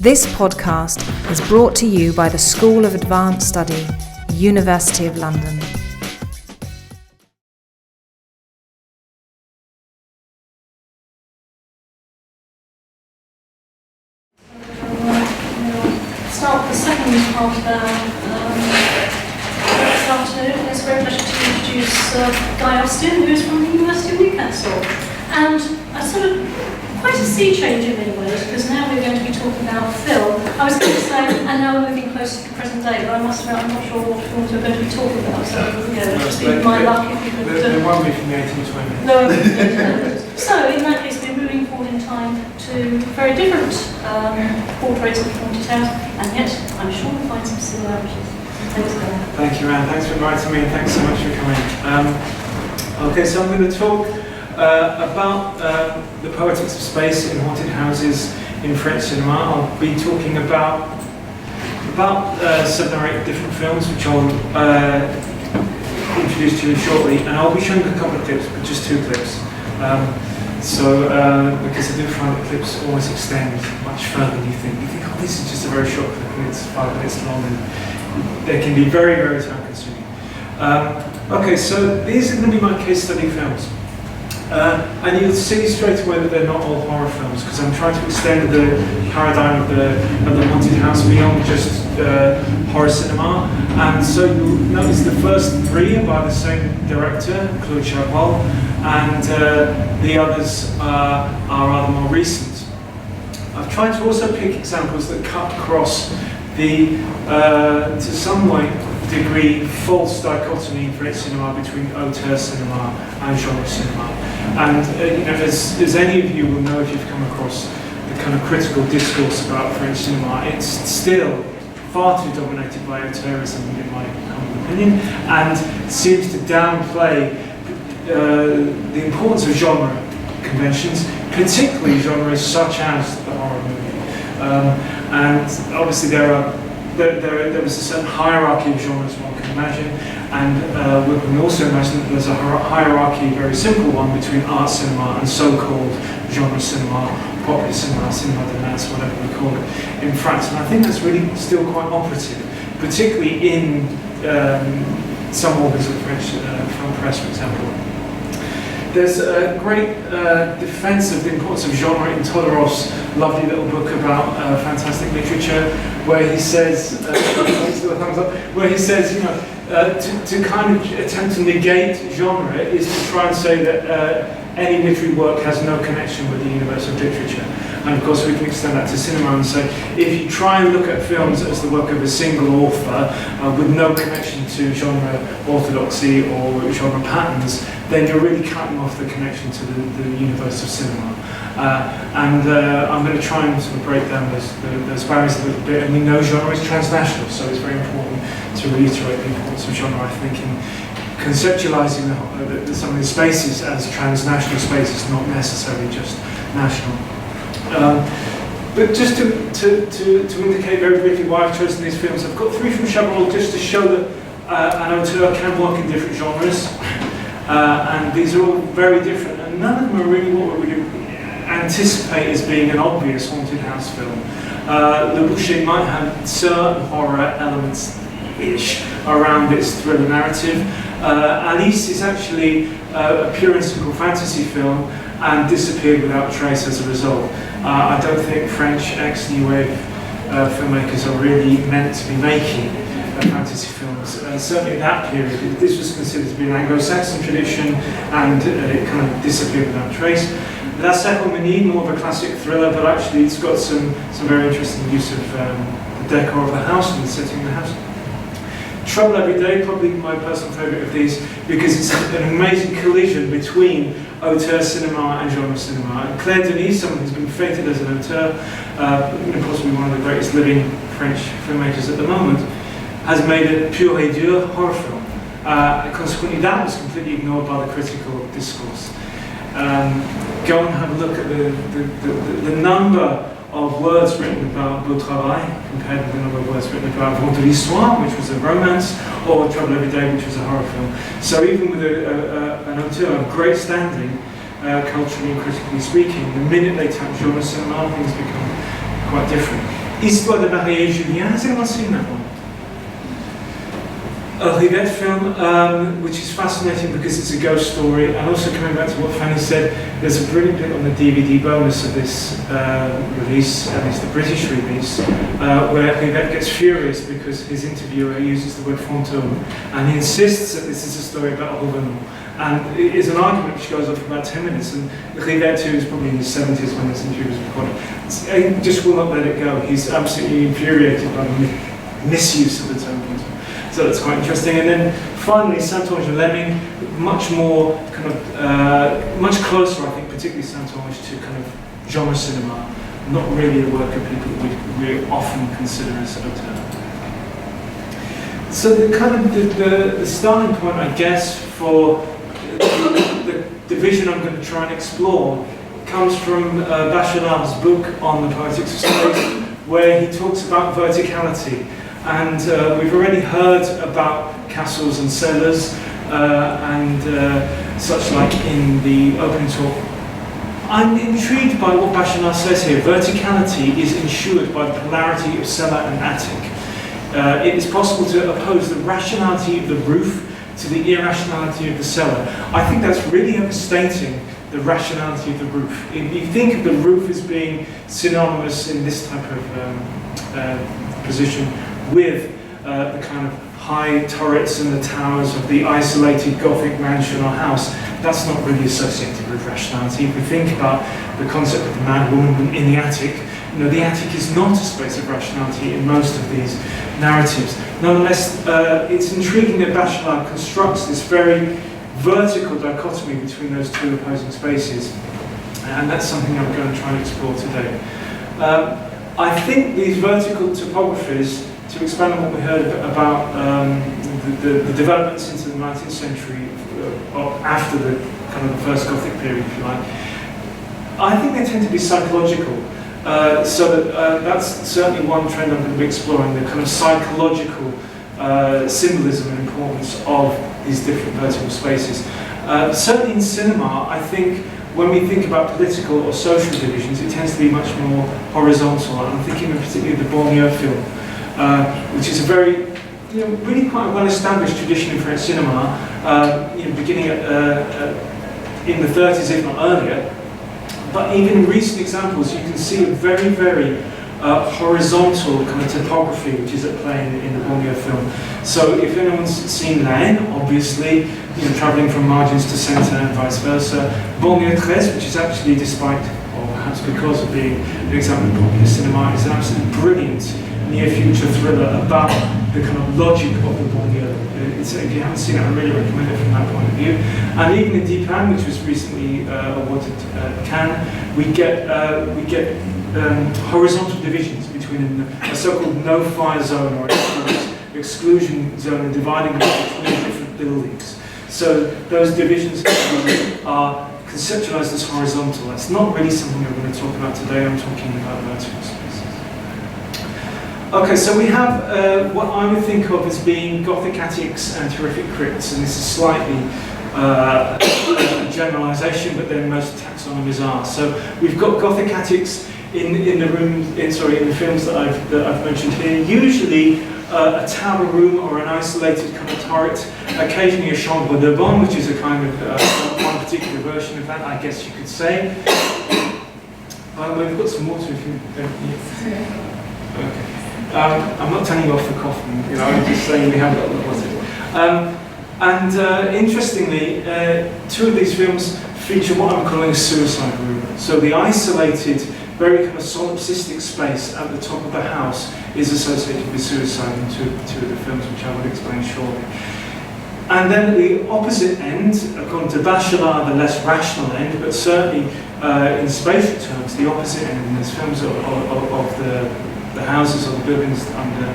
This podcast is brought to you by the School of Advanced Study, University of London. Start the second part of our this afternoon. It's a great pleasure to introduce Guy Austin, who is from the University of Newcastle. And a sort of quite a sea change in many ways, because now we're going to be talking about film. I was going to say, and now we're moving closer to the present day, but I must admit I'm not sure what films we're going to be talking about. So, it's just been my luck if you could. There won't be from the 1820s. No. So, in that case, we're moving forward in time to very different portraits of the haunted house, and yet I'm sure we'll find some similarities. Thanks, Graham. Thank you, Anne. Thanks for inviting me, and thanks so much for coming. Okay, so I'm going to talk about the poetics of space in haunted houses in French cinema. I'll be talking about 7 or 8 different films, which I'll introduce to you shortly, and I'll be showing a couple of clips, but just 2 clips. Because I do find that clips always extend much further than you think. You think, oh, this is just a very short clip, and it's 5 minutes long, and they can be very, very time-consuming. Okay, so these are going to be my case study films. And you'll see straight away that they're not all horror films, because I'm trying to extend the paradigm of the haunted house beyond just horror cinema. And so you'll notice the first 3 are by the same director, Claude Chabrol, and the others are rather more recent. I've tried to also pick examples that cut across the, to some degree, false dichotomy in French cinema between auteur cinema and genre cinema. And as any of you will know if you've come across the kind of critical discourse about French cinema, it's still far too dominated by auteurism, in my humble opinion, and seems to downplay the importance of genre conventions, particularly genres such as the horror movie. And obviously there was a certain hierarchy of genres one can imagine, and we can also imagine that there's a hierarchy, a very simple one, between art cinema and so-called genre cinema, popular cinema, cinema de masse, whatever we call it, in France. And I think that's really still quite operative, particularly in some organs of the French film press, for example. There's a great defense of the importance of genre in Todorow's lovely little book about fantastic literature, where he says, to kind of attempt to negate genre is to try and say that any literary work has no connection with the universe of literature. And of course we can extend that to cinema and say, if you try and look at films as the work of a single author with no connection to genre orthodoxy or genre patterns, then you're really cutting off the connection to the universe of cinema. I'm going to try and sort of break down those barriers a little bit. And we know genre is transnational, so it's very important to reiterate the importance of genre, I think, in conceptualizing some of the spaces as transnational spaces, not necessarily just national. But just to indicate very briefly why I've chosen these films, I've got 3 from Chabrol just to show that an auteur can work in different genres, and these are all very different, and none of them are really what we would anticipate as being an obvious haunted house film. Le Boucher might have certain horror elements-ish around its thriller narrative. Alice is actually a pure and simple fantasy film and disappeared without trace as a result. I don't think French ex-New Wave filmmakers are really meant to be making fantasy films. Certainly in that period, this was considered to be an Anglo-Saxon tradition, and it kind of disappeared without trace. La Cérémonie, more of a classic thriller, but actually it's got some very interesting use of the decor of the house and the setting of the house. Trouble Every Day, probably my personal favourite of these, because it's an amazing collision between auteur cinema and genre cinema. And Claire Denis, someone who's been feted as an auteur, possibly one of the greatest living French filmmakers at the moment, has made a pure et dur horror film. Consequently, that was completely ignored by the critical discourse. Go and have a look at the number of words written about Beau Travail compared with the number of words written about Vent de l'Histoire, which was a romance, or Trouble Every Day, which was a horror film. So even with an auteur of great standing, culturally and critically speaking, the minute they touch genre cinema, things become quite different. Histoire de Marie et Julien, has anyone seen that one? A Rivette film, which is fascinating because it's a ghost story, and also coming back to what Fanny said, there's a brilliant bit on the DVD bonus of this release, and it's the British release, where Rivette gets furious because his interviewer uses the word fantôme, and he insists that this is a story about a revenant. And it is an argument which goes on for about 10 minutes, and Rivette too is probably in his 70s when this interview was recorded. He just will not let it go. He's absolutely infuriated by the misuse of the term fantôme. So that's quite interesting. And then finally, Saint-Onge and Lemming, much more kind of, much closer, I think, particularly Saint-Onge, to kind of genre cinema, not really the work of people we often consider as auteur. So the kind of the starting point, I guess, for the division I'm going to try and explore comes from Bachelard's book on the poetics of space, where he talks about verticality. And we've already heard about castles and cellars and such like in the opening talk. I'm intrigued by what Bachelard says here. Verticality is ensured by the polarity of cellar and attic. It is possible to oppose the rationality of the roof to the irrationality of the cellar. I think that's really overstating the rationality of the roof. If you think of the roof as being synonymous in this type of position with the kind of high turrets and the towers of the isolated Gothic mansion or house, that's not really associated with rationality. If we think about the concept of the mad woman in the attic, you know, the attic is not a space of rationality in most of these narratives. Nonetheless, it's intriguing that Bachelard constructs this very vertical dichotomy between those two opposing spaces, and that's something I'm going to try and explore today. I think these vertical topographies, to expand on what we heard about the developments into the 19th century, after the kind of the first Gothic period, if you like, I think they tend to be psychological. So that's certainly one trend I'm going to be exploring, the kind of psychological symbolism and importance of these different vertical spaces. Certainly in cinema, I think when we think about political or social divisions, it tends to be much more horizontal. I'm thinking particularly of the Bourgeois film, which is a very, really quite a well-established tradition in French cinema, beginning in the 30s, if not earlier. But even in recent examples, you can see a very, very horizontal kind of topography which is at play in the Bourgeois film. So if anyone's seen La Haine, obviously, travelling from margins to centre and vice versa. Bourgeois 13, which is actually, despite, or perhaps because of being an example of popular cinema, is an absolutely brilliant near-future thriller about the kind of logic of the Bourgeois. If you haven't seen it, I really recommend it from that point of view. And even in Deep Hand, which was recently awarded Cannes, we get horizontal divisions between a so-called no-fire zone or exclusion zone and dividing between different buildings. So those divisions are conceptualized as horizontal. That's not really something I'm going to talk about today. I'm talking about vertical spaces. Okay, so we have what I would think of as being Gothic attics and terrific crypts, and this is slightly a generalization, but then most taxonomies are. So we've got Gothic attics in the films that I've mentioned here. Usually a tower room or an isolated kind of turret, occasionally a chambre de bonne, which is a kind of one particular version of that, I guess you could say. We've got some water if you don't need. Okay. I'm not telling you off for coughing, I'm just saying we have got the positive. Interestingly, two of these films feature what I'm calling a suicide room. So the isolated, very kind of solipsistic space at the top of the house is associated with suicide in two of the films, which I will explain shortly. And then at the opposite end, according to Bachelard, the less rational end, but certainly in spatial terms, the opposite end in these films of the houses or the buildings under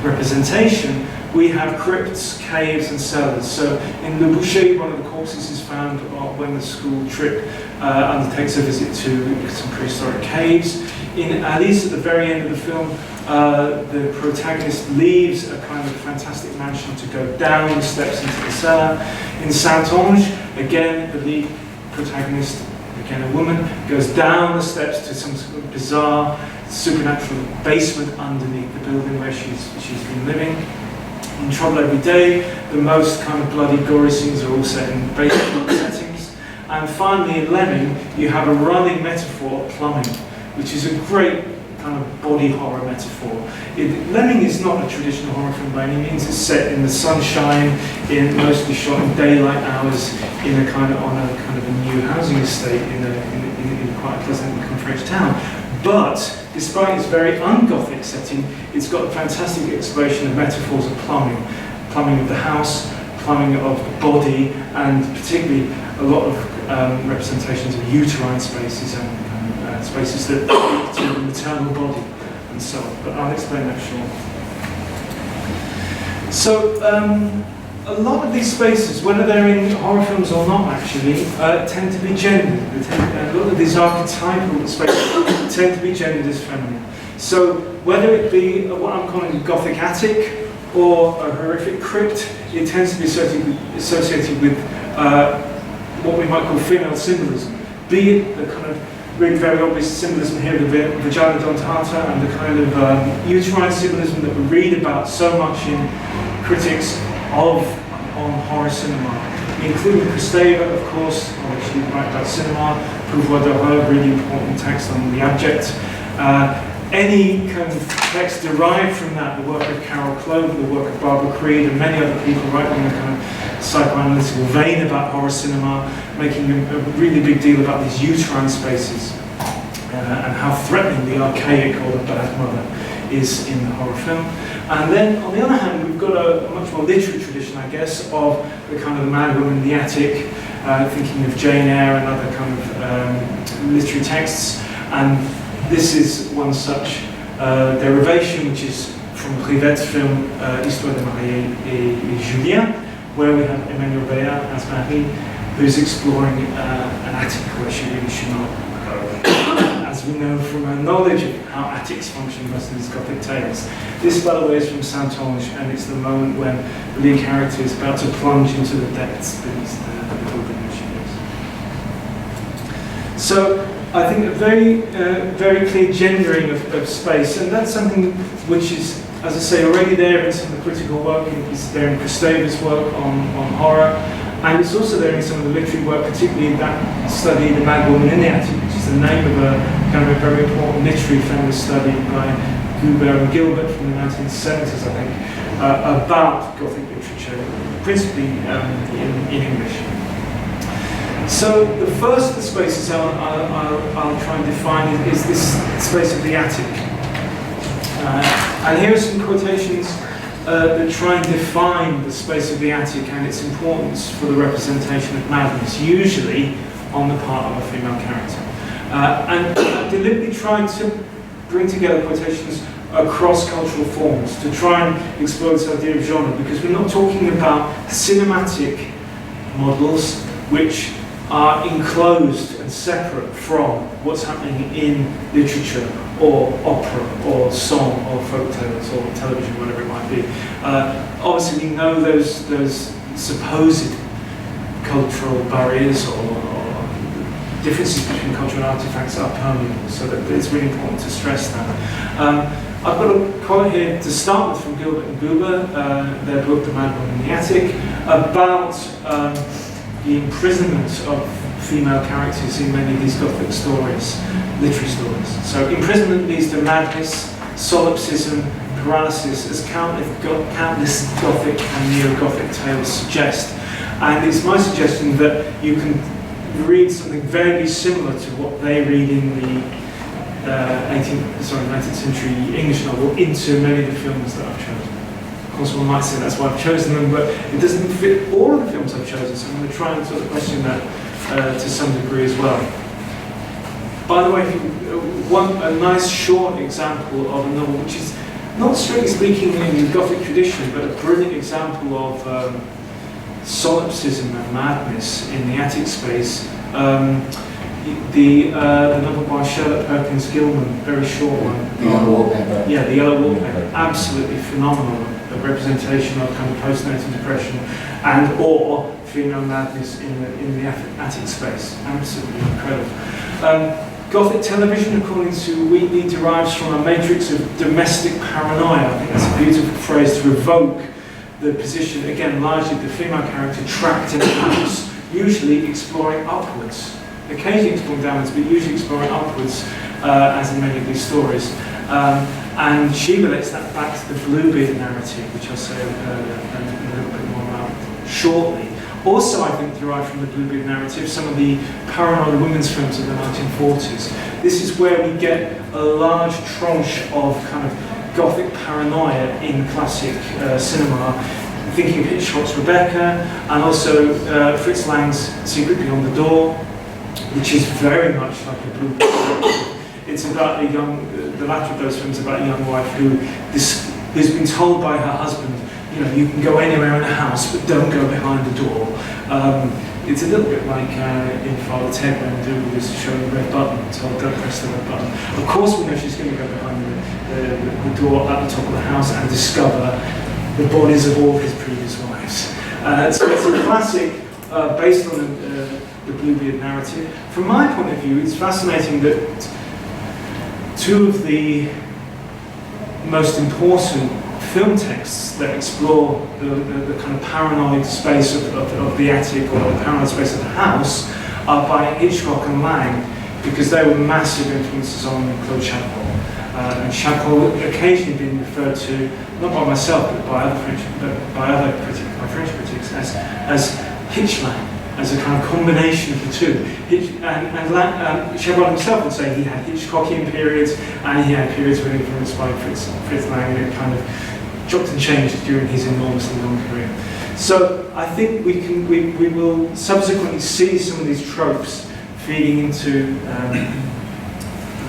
representation, we have crypts, caves and cellars. So in Le Boucher, one of the corpses is found when the school trip undertakes a visit to some prehistoric caves. In Alice, at the very end of the film, the protagonist leaves a kind of fantastic mansion to go down the steps into the cellar. In Saint-Onge, again, the lead protagonist Again, a woman goes down the steps to some sort of bizarre supernatural basement underneath the building where she's been living. In Trouble Every Day, the most kind of bloody, gory scenes are all set in basement settings. And finally, in Lemming, you have a running metaphor of plumbing, which is a great kind of body horror metaphor. Lemming is not a traditional horror film by any means. It's set in the sunshine, mostly shot in daylight hours, on a kind of a new housing estate in quite a pleasant French town. But despite its very un-Gothic setting, it's got a fantastic exploration of metaphors of plumbing of the house, plumbing of the body, and particularly a lot of representations of uterine spaces and spaces that lead to the maternal body and so on. But I'll explain that shortly. So a lot of these spaces, whether they're in horror films or not actually, tend to be gendered. A lot of these archetypal spaces tend to be gendered as feminine. So whether it be what I'm calling a Gothic attic or a horrific crypt, it tends to be associated with what we might call female symbolism. Be it the kind of really very obvious symbolism here, the vagina dentata, and the kind of uterine symbolism that we read about so much in critics on horror cinema, including Kristeva, of course, which he writes about cinema, Pouvoir d'horreur, really important text on the abject. Any kind of text derived from that, the work of Carol Clover, the work of Barbara Creed, and many other people writing in a kind of psychoanalytical vein about horror cinema, making a really big deal about these uterine spaces and how threatening the archaic or the bad mother is in the horror film. And then, on the other hand, we've got a much more literary tradition, I guess, of the kind of the man woman in the attic, thinking of Jane Eyre and other kind of literary texts. And this is one such derivation, which is from Rivette's film Histoire de Marie et Julien, where we have Emmanuel Béat as Marie, who's exploring an attic where she really should not go. As we know from our knowledge of how attics function in most of these Gothic tales. This, by the way, is from Saint-Onge, and it's the moment when the lead character is about to plunge into the depths beneath the building where she is. So, I think a very clear gendering of space, and that's something which is, as I say, already there in some of the critical work. It's there in Kristeva's work on horror, and it's also there in some of the literary work, particularly that study, The Mad Woman in the Attic, which is the name of a kind of a very important literary feminist study by Guber and Gilbert from the 1970s, I think, about Gothic literature, principally in English. So the first of the spaces I'll try and define is this space of the attic. And here are some quotations that try and define the space of the attic and its importance for the representation of madness, usually on the part of a female character. And I deliberately tried to bring together quotations across cultural forms to try and explore this idea of genre, because we're not talking about cinematic models which are enclosed and separate from what's happening in literature or opera or song or folk tales or television, whatever it might be. Obviously we know those supposed cultural barriers or differences between cultural artifacts are permeable, so that it's really important to stress that. I've got a quote here to start with from Gilbert and Guber, their book The Mad Woman in the Attic, about the imprisonment of female characters in many of these Gothic stories, literary stories. So imprisonment leads to madness, solipsism, paralysis, as countless Gothic and Neo-Gothic tales suggest. And it's my suggestion that you can read something very similar to what they read in the 19th century English novel into many of the films that I've chosen. Of course, one might say that's why I've chosen them, but it doesn't fit all of the films I've chosen, so I'm going to try and sort of question that to some degree as well. By the way, if you want a nice short example of a novel which is not strictly speaking in the Gothic tradition, but a brilliant example of solipsism and madness in the attic space, the novel by Charlotte Perkins Gilman, very short one. The Yellow Wallpaper. Yeah, The Yellow Wallpaper, absolutely phenomenal. a representation of kind of postnatal depression and or female madness in the attic space. Absolutely incredible. Gothic television, according to Wheatley, derives from a matrix of domestic paranoia. I think that's a beautiful phrase to evoke the position, again, largely the female character trapped in a house, usually exploring upwards. Occasionally exploring downwards, but usually exploring upwards, as in many of these stories. And she relates that back to the Bluebeard narrative, which I'll say a little bit more about shortly. Also, I think, derived from the Bluebeard narrative, some of the paranoid women's films of the 1940s. This is where we get a large tranche of kind of Gothic paranoia in classic cinema, thinking of Hitchcock's Rebecca, and also Fritz Lang's Secret Beyond the Door, which is very much like a Bluebeard. It's about a young, the latter of those films, about a young wife who's been told by her husband, you know, you can go anywhere in the house, but don't go behind the door. It's a little bit like in Father Ted when Dougal was showing the red button, told don't press the red button. Of course we know she's going to go behind the door at the top of the house and discover the bodies of all his previous wives. So it's a classic based on the Bluebeard narrative. From my point of view, it's fascinating that two of the most important film texts that explore the kind of paranoid space of the attic or the paranoid space of the house are by Hitchcock and Lang, because they were massive influences on Claude Chabrol. And Chabrol occasionally being referred to, not by myself, but by French critics, as Hitchlang, as a kind of combination of the two. Chabrol himself would say he had Hitchcockian periods and he had periods where influenced by Fritz Lang, and it kind of chopped and changed during his enormously long career. So I think we will subsequently see some of these tropes feeding into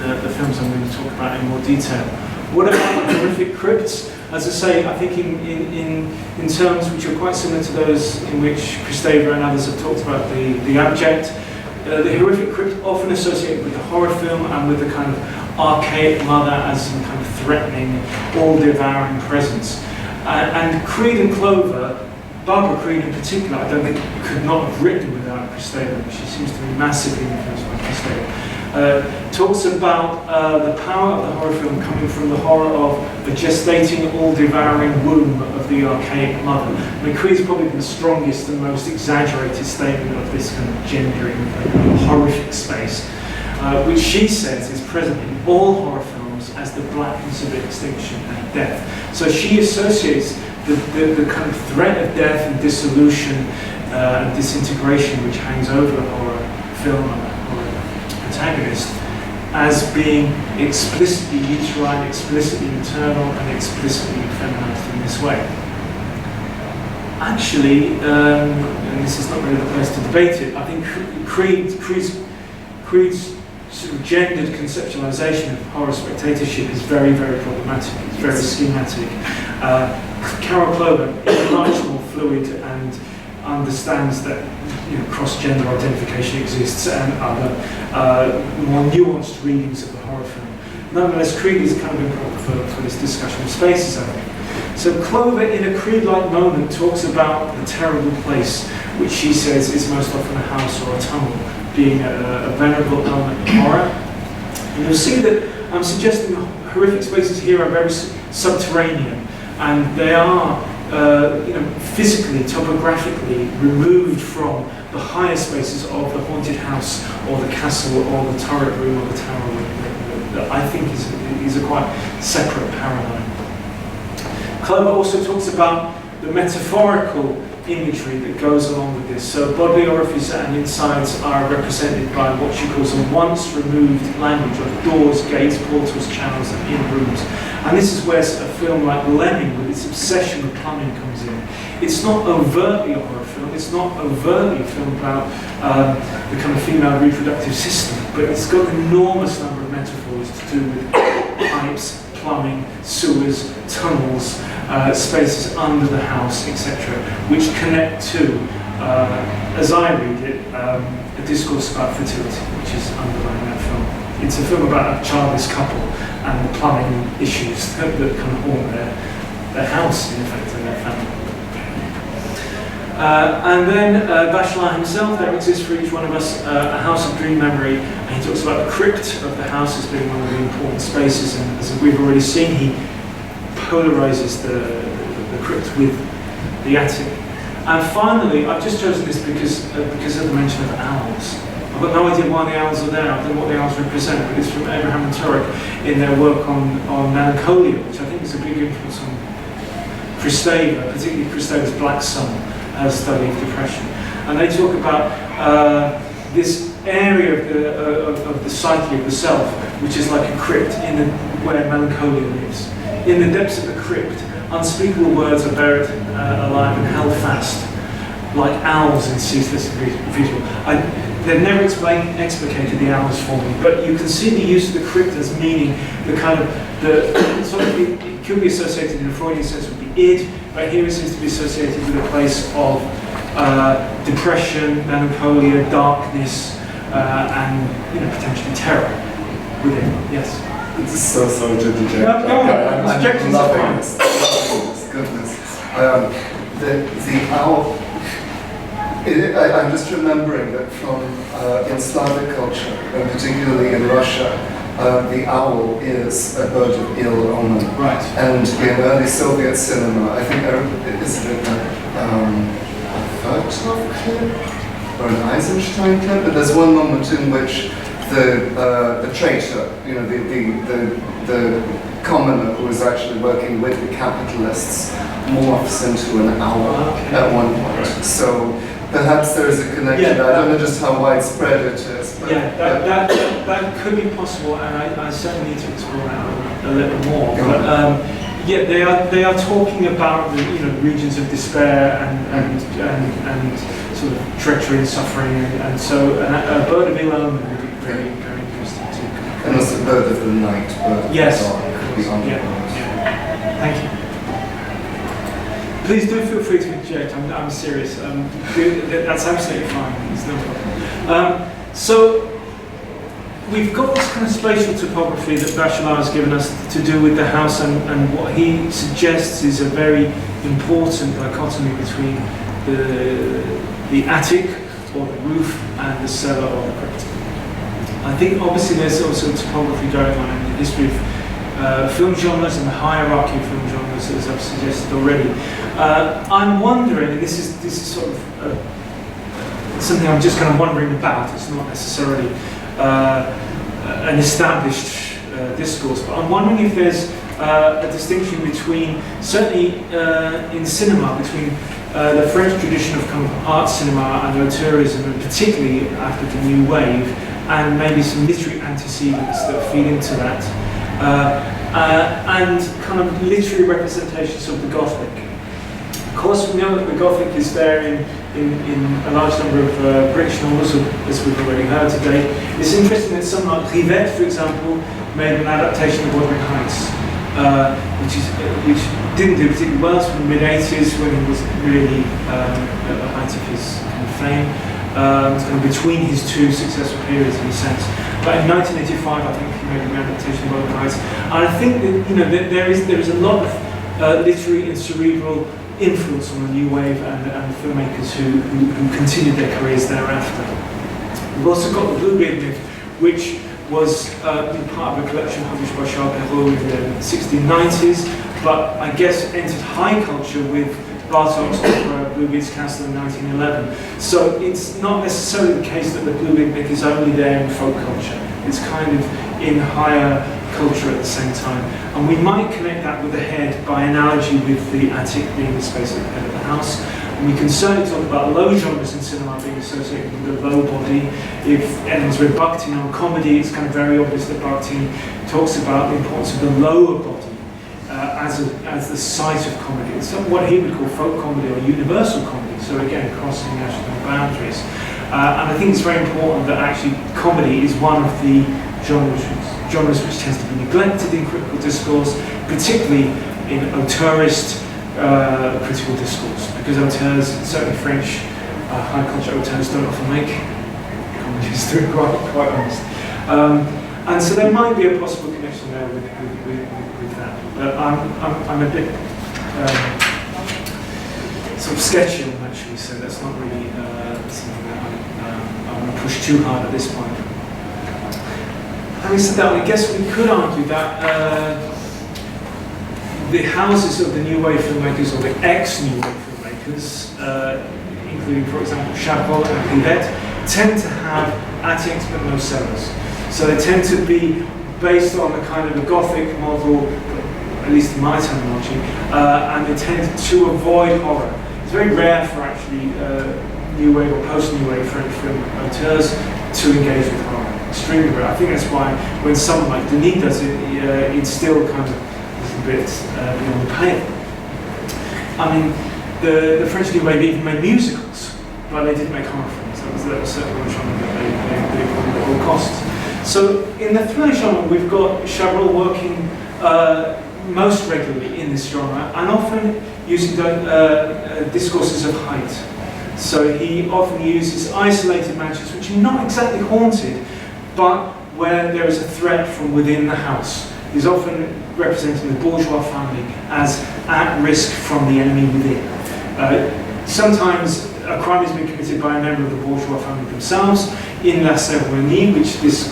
the films I'm going to talk about in more detail. What about horrific crypts? As I say, I think in terms which are quite similar to those in which Kristeva and others have talked about the abject, the horrific crypt often associated with the horror film and with the kind of archaic mother as some kind of threatening, all-devouring presence. And Creed and Clover, Barbara Creed in particular, I don't think could not have written without Kristeva. She seems to be massively influenced by Kristeva. Talks about the power of the horror film coming from the horror of the gestating, all-devouring womb of the archaic mother. I mean, Creed's probably the strongest and most exaggerated statement of this kind of gendering, horrific space, which she says is present in all horror films as the blackness of extinction and death. So she associates the kind of threat of death and dissolution and disintegration which hangs over the horror film and the horror protagonist as being explicitly uterine, explicitly maternal, and explicitly feminized in this way. Actually, and this is not really the place to debate it, I think Creed's sort of gendered conceptualization of horror spectatorship is very, very problematic. It's very schematic. Carol Clover is much more fluid and understands that cross-gender identification exists and other more nuanced readings of the horror film. Nonetheless, Creed is kind of improper for this discussion of spaces, I think. So Clover, in a Creed-like moment, talks about the terrible place, which she says is most often a house or a tunnel, being a venerable element of horror. And you'll see that I'm suggesting the horrific spaces here are very subterranean, and they are physically, topographically removed from the higher spaces of the haunted house or the castle or the turret room or the tower room, that I think is a quite separate paradigm. Clover also talks about the metaphorical imagery that goes along with this. So bodily orifices and insides are represented by what she calls a once removed language of doors, gates, portals, channels, and in rooms. And this is where a film like Lemming, with its obsession with plumbing, comes in. It's not overtly a horror film, it's not overtly a film about the kind of female reproductive system, but it's got an enormous number of metaphors to do with pipes, plumbing, sewers, tunnels, spaces under the house, etc., which connect to, as I read it, a discourse about fertility, which is underlying that film. It's a film about a childless couple and the plumbing issues that kind of haunt their house, in effect, and their family. And then Bachelard himself, there exists for each one of us a house of dream memory, and he talks about the crypt of the house as being one of the important spaces, and as we've already seen, he polarizes the crypt with the attic. And finally, I've just chosen this because of the mention of owls. I've got no idea why the owls are there, I don't know what the owls represent, but it's from Abraham and Turek in their work on melancholia, which I think is a big influence on Kristeva, particularly Kristeva's Black Sun, study of depression. And they talk about this area of the psyche of the self, which is like a crypt where melancholia lives. In the depths of the crypt, unspeakable words are buried alive and held fast, like owls in ceaseless vigil. They've never explicated the owls for me, but you can see the use of the crypt as meaning the kind of it could be associated in a Freudian sense with the id, but here it seems to be associated with a place of depression, melancholia, darkness, and potentially terror within. Yes. It's so sorry to interject. No, go on. I'm loving this. Goodness. The owl. I'm just remembering that from in Slavic culture, and particularly in Russia, the owl is a bird of ill omen. Right. And in early Soviet cinema, I think is it a Vertov clip or an Eisenstein clip? But there's one moment in which the traitor, the commoner who is actually working with the capitalists, morphs into an owl at one point. Right. So perhaps there is a connection. I don't know just how widespread it is. But that could be possible, and I certainly need to explore that a little more. But they are talking about the regions of despair and sort of treachery and suffering, and so a bird of ill omen would be very very interesting too. And also bird of the night. Yes. Could be on Thank you. Please do feel free to interject. I'm serious. That's absolutely fine. It's no problem. So we've got this kind of spatial topography that Bachelard has given us to do with the house, and what he suggests is a very important dichotomy between the attic or the roof and the cellar or the crypt. I think obviously there's also topography going on in the history of film genres and the hierarchy of film genres, as I've suggested already. I'm wondering, and this is sort of something I'm just kind of wondering about. It's not necessarily an established discourse, but I'm wondering if there's a distinction between, certainly in cinema, between the French tradition of kind of art cinema and auteurism, and particularly after the New Wave, and maybe some literary antecedents that feed into that, and kind of literary representations of the Gothic. Of course, we know that the Gothic is there in a large number of British novels, as we've already heard today. It's interesting that someone like Rivette, for example, made an adaptation of Wuthering Heights, which didn't do particularly well. It's from the mid-80s, when he was really at the height of his kind of fame. It's kind of between his two successful periods, in a sense. But in 1985, I think he made an adaptation of Wuthering Heights. And I think that there is a lot of literary and cerebral influence on the New Wave and the filmmakers who continued their careers thereafter. We've also got the Bluebeard myth, which was part of a collection published by Charles Perrault in the 1690s, but I guess entered high culture with Bartok's opera Bluebeard's Castle in 1911. So it's not necessarily the case that the Bluebeard myth is only there in folk culture. It's kind of in higher culture at the same time. And we might connect that with the head by analogy with the attic being the space at the head of the house. And we can certainly talk about low genres in cinema being associated with the low body. If anyone's read Bakhtin on comedy, it's kind of very obvious that Bakhtin talks about the importance of the lower body as the site of comedy. It's what he would call folk comedy or universal comedy, so again, crossing national boundaries. And I think it's very important that actually comedy is one of the genres which tends to be neglected in critical discourse, particularly in auteurist critical discourse, because auteurs, certainly French high culture auteurs, don't often make comedies, to be quite honest. And so there might be a possible connection there with that. But I'm a bit sort of sketchy on, actually, so that's not really something that I want to push too hard at this point. Having said that, I guess we could argue that the houses of the New Wave filmmakers, or the ex-New Wave filmmakers, including, for example, Chabrol and Rivette, tend to have attics but no cellars. So they tend to be based on a kind of a Gothic model, at least in my terminology, and they tend to avoid horror. It's very rare for actually New Wave or post-New Wave French film auteurs to engage with horror. Extremely rare. I think that's why when someone like Denis does it, it's still kind of a little bit beyond the pale. I mean, the French New Wave even made musicals, but they didn't make horror films. That was certainly one genre that they avoided at all costs. So in the thriller genre, we've got Chabrol working most regularly in this genre, and often using discourses of height. So he often uses isolated mansions which are not exactly haunted, but where there is a threat from within the house. He's often representing the bourgeois family as at risk from the enemy within. Sometimes a crime has been committed by a member of the bourgeois family themselves. In La Cérémonie, which this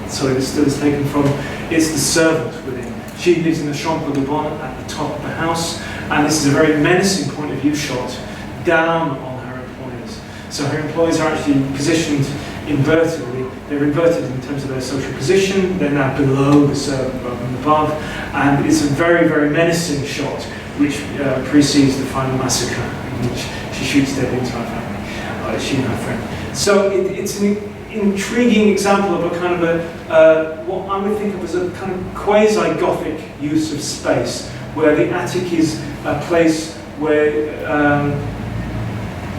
still is taken from, it's the servant within. She lives in the chambre de bonne at the top of the house, and this is a very menacing point of view shot down on her employers. So her employers are actually positioned invertedly. They're inverted in terms of their social position. They're now below the servant rather than above, and it's a very, very menacing shot which precedes the final massacre, in which she shoots dead the entire family, she and her friend. So it's an intriguing example of a kind of a, what I would think of as a kind of quasi-Gothic use of space, where the attic is a place where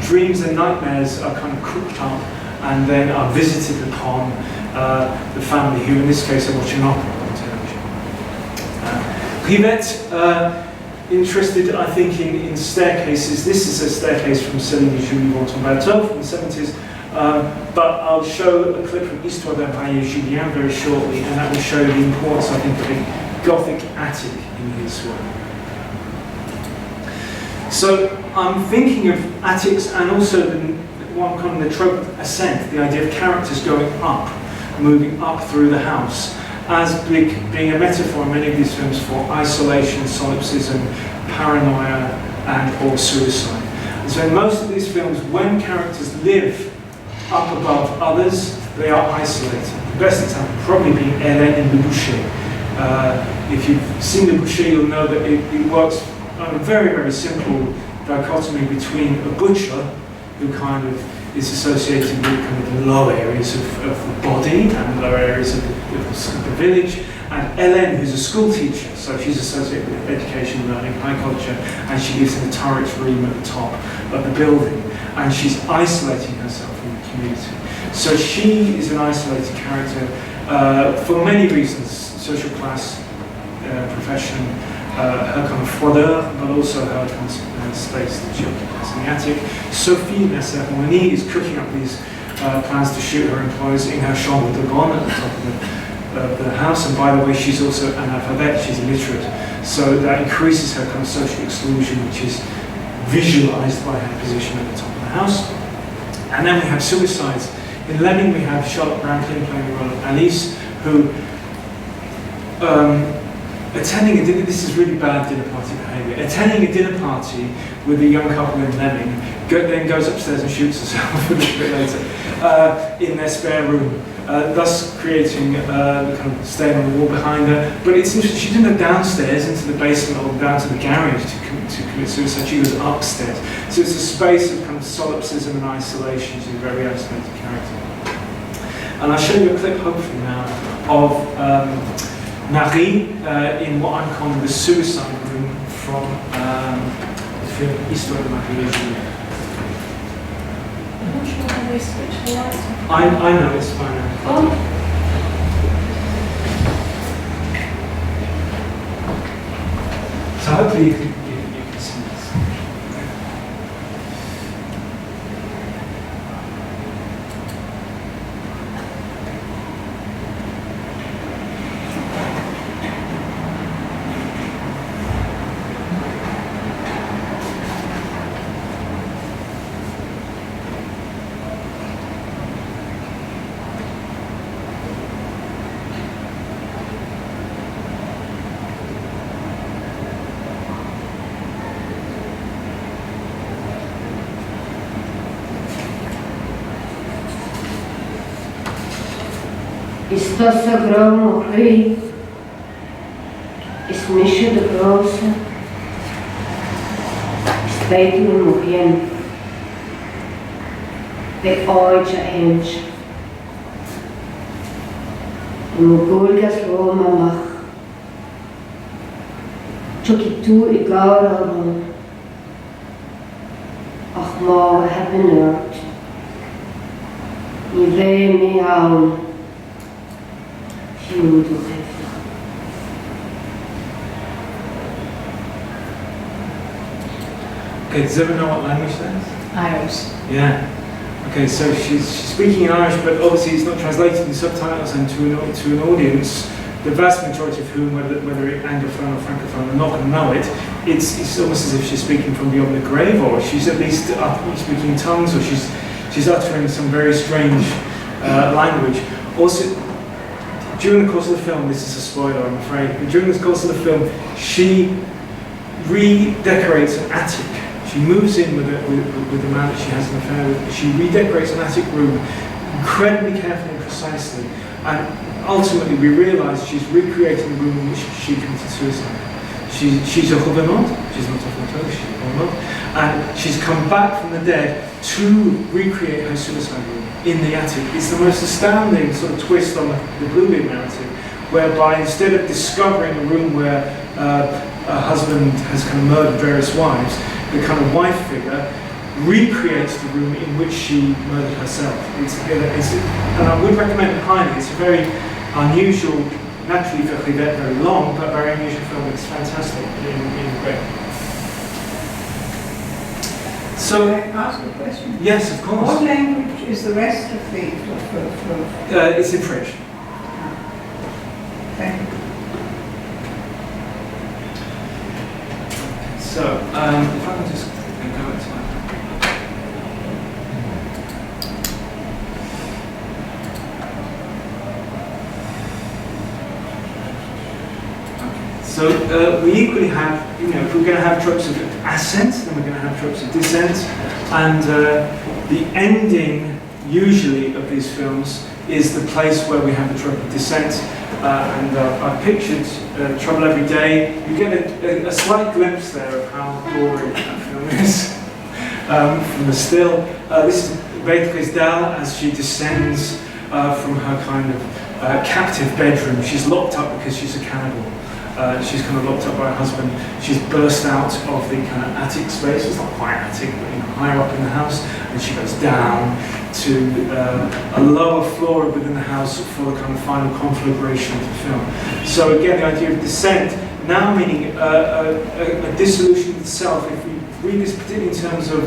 dreams and nightmares are kind of cooked up and then are visited upon the family, who in this case are watching opera on television. Rivette, interested, I think, in staircases. This is a staircase from Céline et Julie Bontemps-Bateau from the 70s. But I'll show a clip from Histoire d'un marié Julien very shortly, and that will show the importance, I think, of a Gothic attic in his work. So I'm thinking of attics and also one kind of the trope of ascent, the idea of characters going up, moving up through the house, as being a metaphor in many of these films for isolation, solipsism, paranoia, and or suicide. And so in most of these films, when characters live up above others, they are isolated. The best example probably being Hélène in Le Boucher. If you've seen Le Boucher, you'll know that it works on a very, very simple dichotomy between a butcher, who kind of is associated with kind of the low areas of the body and lower areas of the village, and Hélène, who's a school teacher, so she's associated with education, learning, high culture, and she lives in a turret room at the top of the building, and she's isolating herself from the community. So she is an isolated character for many reasons: social class, profession, her kind of froideur, but also her kind of space that she occupies in the attic. Sophie, in La Cérémonie, is cooking up these plans to shoot her employers in her chambre de bonne at the top of the house, and by the way, she's also analphabet, she's illiterate, so that increases her kind of social exclusion, which is visualized by her position at the top of the house. And then we have suicides. In Lemming, we have Charlotte Branklin playing the role of Alice, who attending a dinner, this is really bad dinner party behaviour, attending a dinner party with a young couple in Lemming, then goes upstairs and shoots herself a little bit later in their spare room, thus creating the kind of stain on the wall behind her. But it's interesting, she didn't go downstairs into the basement or down to the garage to commit suicide, she was upstairs. So it's a space of kind of solipsism and isolation. She's a very isolated character. And I'll show you a clip, hopefully now, of Marie in what I'm calling the suicide room from the film Histoire de Marie et Julien. I'm not sure how they switch the lights on. I know, it's fine now. Oh. So hopefully you can see this. Is tussen grauw nog groei? Is misje de grootste? Is beter nog geen? De oudje eentje. En hoe goed als Roma mag. Tuk ik toe, ik ga erom. Ach, maar we hebben nood. Je weet me houden. Je moet nog even. Okay, does everyone know what language that is? Irish. Yeah. Okay, so she's speaking in Irish, but obviously it's not translated in subtitles, and to an audience, the vast majority of whom, whether Anglophone or Francophone, are not going to know it. It's almost as if she's speaking from beyond the grave, or she's at least speaking in tongues, or she's uttering some very strange language. Also, during the course of the film, this is a spoiler, I'm afraid, but during the course of the film, she redecorates an attic. She moves in with the man that she has an affair with. She redecorates an attic room incredibly carefully and precisely. And ultimately we realise she's recreating the room in which she committed suicide. She's a huguenot, she's not a photo, she's a huguenot. And she's come back from the dead to recreate her suicide room in the attic. It's the most astounding sort of twist on the Bluebeard narrative, whereby instead of discovering a room where a husband has kind of murdered various wives, the kind of wife figure recreates the room in which she murdered herself. And I would recommend it highly. It's a very unusual, naturally very long, but very unusual film. It's fantastic in great. So, Can I ask a question? Yes, of course. What language is the rest of the... It's in French. Thank you. So, if I can just go into my... So we equally have, if we're going to have tropes of ascent, then we're going to have tropes of descent, and the ending, usually, of these films is the place where we have the trope of descent. And I've pictured Trouble Every Day. You get a slight glimpse there of how gory that film is from the still. This is Beatrice Dalle as she descends from her kind of captive bedroom. She's locked up because she's a cannibal. She's kind of locked up by her husband. She's burst out of the kind of attic space. It's not quite attic, but higher up in the house. And she goes down to a lower floor within the house for the kind of final conflagration of the film. So again, the idea of descent, now meaning a dissolution of the self. If we read this particularly in terms of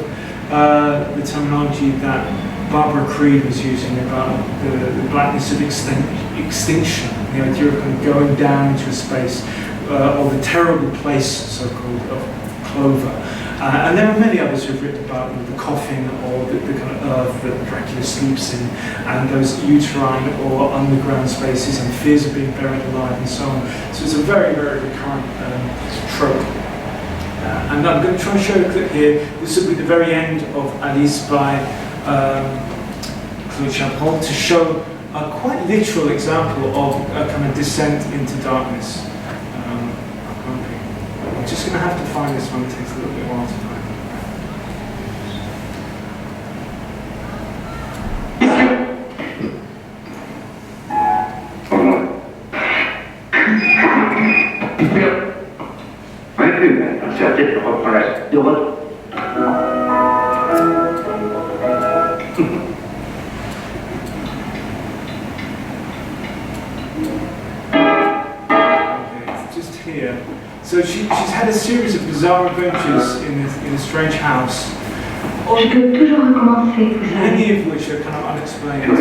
the terminology that Barbara Creed was using about the blackness of extinction, the idea of kind of going down into a space, or the terrible place, so-called, of Clover. And there are many others who've written about the coffin, or the kind of earth that Dracula sleeps in, and those uterine or underground spaces, and fears of being buried alive, and so on. So it's a very, very recurrent trope. And I'm going to try and show a clip here. This will be the very end of Alice by Claude Chabrol, to show a quite literal example of a kind of descent into darkness. I'm just going to have to find this one. It takes a little bit while to find. So she's had a series of bizarre adventures in a strange house, many of which are kind of unexplained.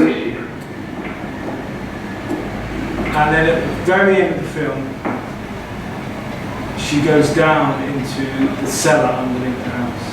And then at the very end of the film, she goes down into the cellar underneath the house.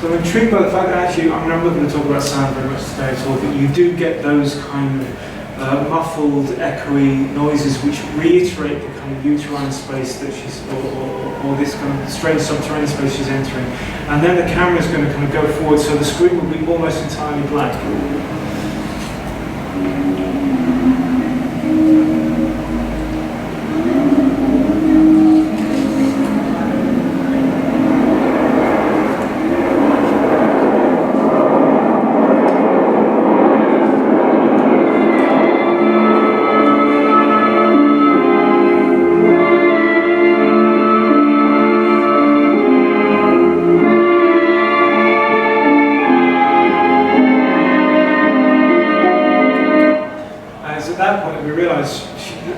So I'm intrigued by the fact that actually, I mean, I'm not going to talk about sound very much today at all, but you do get those kind of muffled, echoey noises which reiterate the kind of uterine space that she's, or this kind of strange subterranean space she's entering. And then the camera is going to kind of go forward, so the screen will be almost entirely black.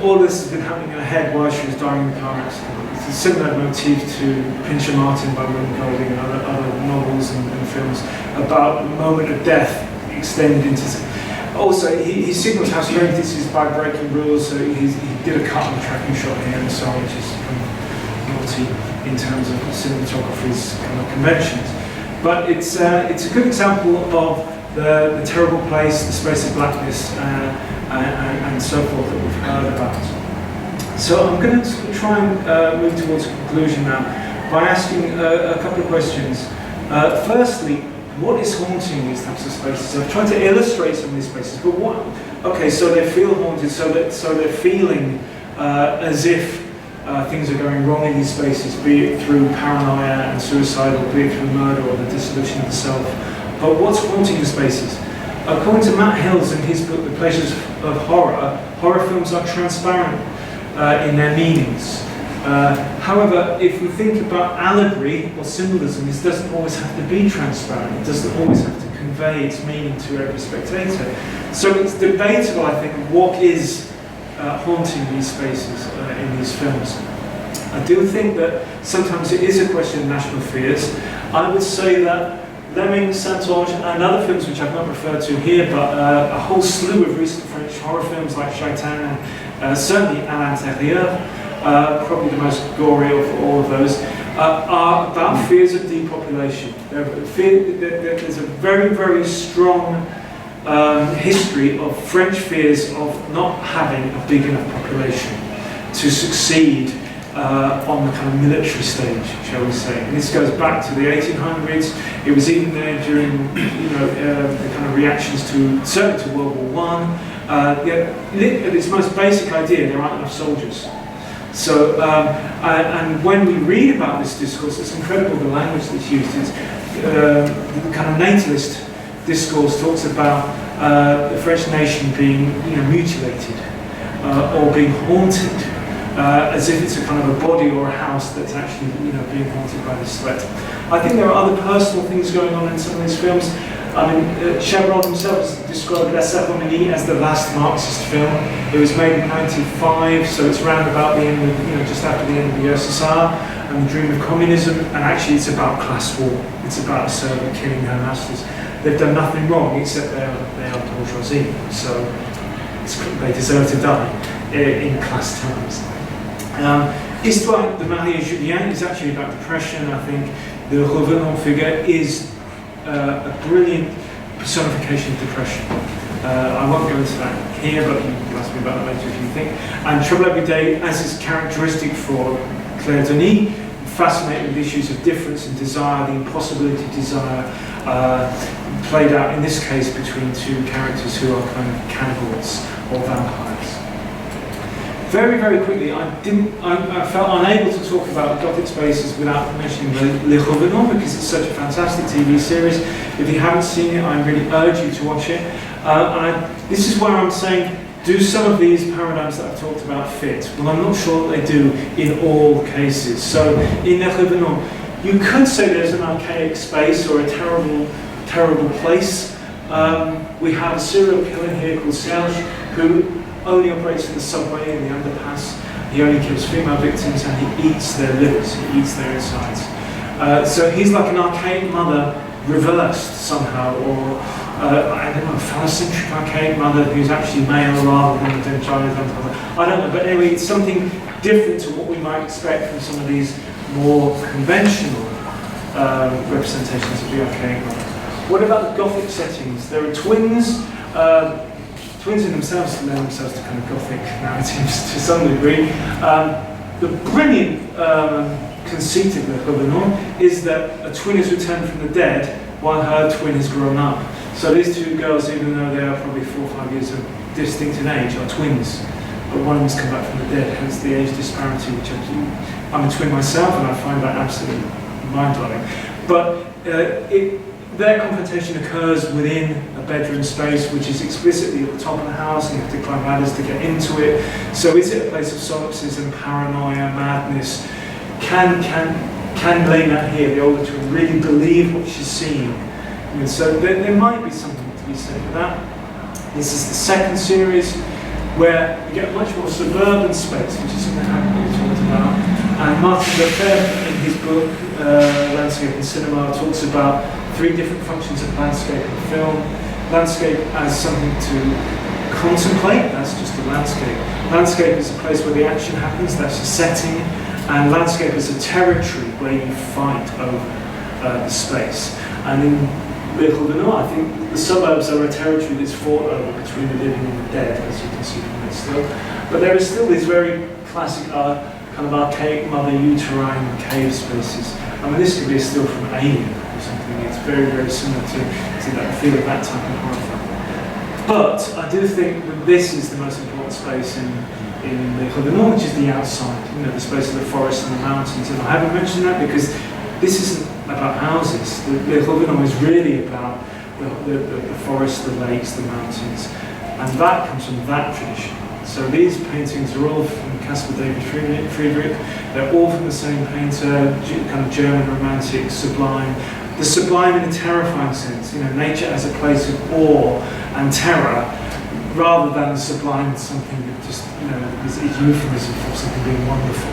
All this has been happening in her head while she was dying in the car accident. It's a similar motif to Pincher Martin by William Golding and other novels and films about the moment of death extended into. Also, he signals how strange this is by breaking rules. So he did a cut and tracking shot here and so on, which is kind of naughty in terms of cinematography's kind of conventions. But it's a good example of the terrible place, the space of blackness. And so forth that we've heard about. So I'm going to try and move towards a conclusion now by asking a couple of questions. Firstly, what is haunting these types of spaces? I've tried to illustrate some of these spaces, but what? Okay, so they feel haunted, so they're feeling as if things are going wrong in these spaces, be it through paranoia and suicide, or be it through murder or the dissolution of the self. But what's haunting the spaces? According to Matt Hills in his book, The Pleasures of Horror, horror films are transparent in their meanings. However, if we think about allegory or symbolism, this doesn't always have to be transparent. It doesn't always have to convey its meaning to every spectator. So it's debatable, I think, what is haunting these spaces in these films. I do think that sometimes it is a question of national fears. I would say that Lemming, Saint-Ange, and other films which I've not referred to here, but a whole slew of recent French horror films like Shaitan and certainly À l'intérieur, probably the most gory of all of those, are about fears of depopulation. There's a very, very strong history of French fears of not having a big enough population to succeed on the kind of military stage, shall we say. And this goes back to the 1800s. It was even there during, the kind of reactions to, certainly to World War I. At its most basic idea, there aren't enough soldiers. So, and when we read about this discourse, it's incredible the language that's used. It's the kind of natalist discourse talks about the French nation being, mutilated or being haunted. As if it's a kind of a body or a house that's actually, being haunted by this threat. I think there are other personal things going on in some of these films. I mean, Chabrol himself has described La Cérémonie as the last Marxist film. It was made in 1905, so it's round about the end of, just after the end of the USSR and the dream of communism. And actually, it's about class war. It's about a servant killing her masters. They've done nothing wrong except they are bourgeoisie, so they deserve to die in class terms. Histoire de Marie et Julien is actually about depression. I think the Revenant figure is a brilliant personification of depression. I won't go into that here, but you can ask me about that later if you think. And Trouble Every Day, as is characteristic for Claire Denis, fascinated with issues of difference and desire, the impossibility of desire, played out in this case between two characters who are kind of cannibals or vampires. Very, very quickly, I felt unable to talk about Gothic spaces without mentioning Les Revenants because it's such a fantastic TV series. If you haven't seen it, I really urge you to watch it. This is where I'm saying, do some of these paradigms that I've talked about fit? Well, I'm not sure that they do in all cases. So, in Les Revenants, you could say there's an archaic space or a terrible, terrible place. We have a serial killer here called Serge, who only operates in the subway, in the underpass. He only kills female victims and he eats their livers, he eats their insides. So he's like an archaic mother reversed somehow, or I don't know, a phallocentric archaic mother who's actually male rather than child. I don't know, but anyway, it's something different to what we might expect from some of these more conventional representations of the archaic world. What about the Gothic settings? There are twins. Twins in themselves lend themselves to kind of Gothic narratives to some degree. The brilliant conceit of the Revenant is that a twin is returned from the dead while her twin has grown up. So these two girls, even though they are probably 4 or 5 years distinct in age, are twins. But one of them's come back from the dead, hence the age disparity, which I'm a twin myself and I find that absolutely mind-blowing. But their confrontation occurs within a bedroom space, which is explicitly at the top of the house, and you have to climb ladders to get into it. So is it a place of solipsism, paranoia, madness? Can Lena here, the older twin, really believe what she's seeing? And so there might be something to be said for that. This is the second series, where you get a much more suburban space, which is something I haven't really talked about. And Martin Lefebvre, in his book, Landscape and Cinema, talks about 3 different functions of landscape in film. Landscape as something to contemplate, that's just a landscape. Landscape is a place where the action happens, that's a setting. And landscape is a territory where you fight over the space. And in Vehicle de Noir, I think the suburbs are a territory that's fought over between the living and the dead, as you can see from it still. But there is still these very classic, kind of archaic mother uterine cave spaces. I mean, this could be a still from Alien or something. It's very, very similar to that feel of that type of horror film. But I do think that this is the most important space in the Revenant, which is the outside, the space of the forest and the mountains. And I haven't mentioned that because this isn't about houses. The Revenant is really about the forest, the lakes, the mountains. And that comes from that tradition. So these paintings are all from Caspar David Friedrich. They're all from the same painter, kind of German romantic, sublime. The sublime in a terrifying sense, nature as a place of awe and terror, rather than the sublime as something that just, is euphemism for something being wonderful.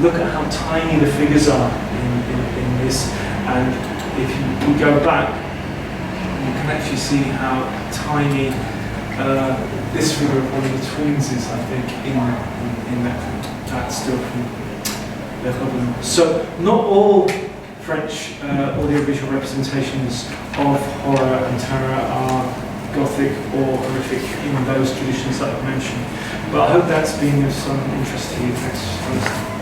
Look at how tiny the figures are in this, and if you go back, you can actually see how tiny this figure of one of the twins is, I think, in that still from the Revenant. So not all French audiovisual representations of horror and terror are Gothic or horrific in those traditions that I've mentioned. But I hope that's been of some interest to you. Thanks.